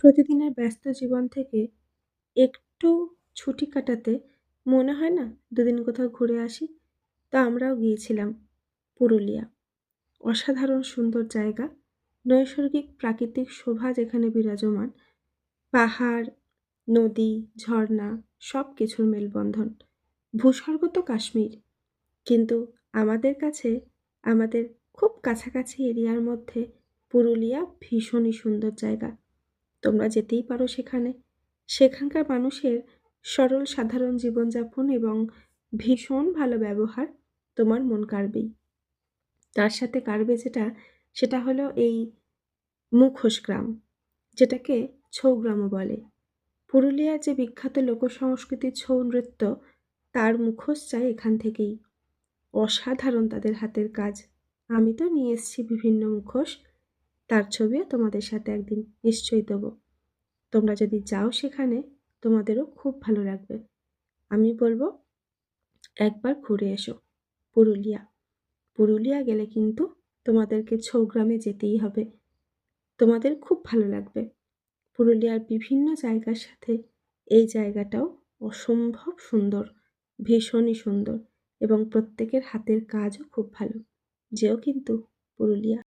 প্রতিদিনের ব্যস্ত জীবন থেকে একটু ছুটি কাটাতে মনে হয় না দুদিন কোথাও ঘুরে আসি। তা আমরাও গিয়েছিলাম পুরুলিয়া। অসাধারণ সুন্দর জায়গা, নৈসর্গিক প্রাকৃতিক শোভা যেখানে বিরাজমান, পাহাড়, নদী, ঝর্ণা সব কিছুর মেলবন্ধন। ভূস্বর্গ তো কাশ্মীর, কিন্তু আমাদের কাছে, আমাদের খুব কাছাকাছি এরিয়ার মধ্যে পুরুলিয়া ভীষণই সুন্দর জায়গা। তোমরা যেতেই পারো সেখানে। সেখানকার মানুষের সরল সাধারণ জীবনযাপন এবং ভীষণ ভালো ব্যবহার তোমার মন কাড়বেই। তার সাথে কাড়বে যেটা, সেটা হলো এই মুখোশ গ্রাম, যেটাকে ছৌ গ্রামও বলে। পুরুলিয়ার যে বিখ্যাত লোকসংস্কৃতি ছৌ নৃত্য, তার মুখোশ চাই এখান থেকেই। অসাধারণ তাদের হাতের কাজ। আমি তো নিয়ে এসেছি বিভিন্ন মুখোশ, তার ছবিও তোমাদের সাথে একদিন নিশ্চয়ই দেবো। তোমরা যদি যাও সেখানে, তোমাদেরও খুব ভালো লাগবে। আমি বলবো একবার ঘুরে এসো পুরুলিয়া। পুরুলিয়া গেলে কিন্তু তোমাদেরকে ছৌগ্রামে যেতেই হবে। তোমাদের খুব ভালো লাগবে। পুরুলিয়ার বিভিন্ন জায়গার সাথে এই জায়গাটাও অসম্ভব সুন্দর, ভীষণই সুন্দর, এবং প্রত্যেকের হাতের কাজও খুব ভালো। যেও কিন্তু পুরুলিয়া।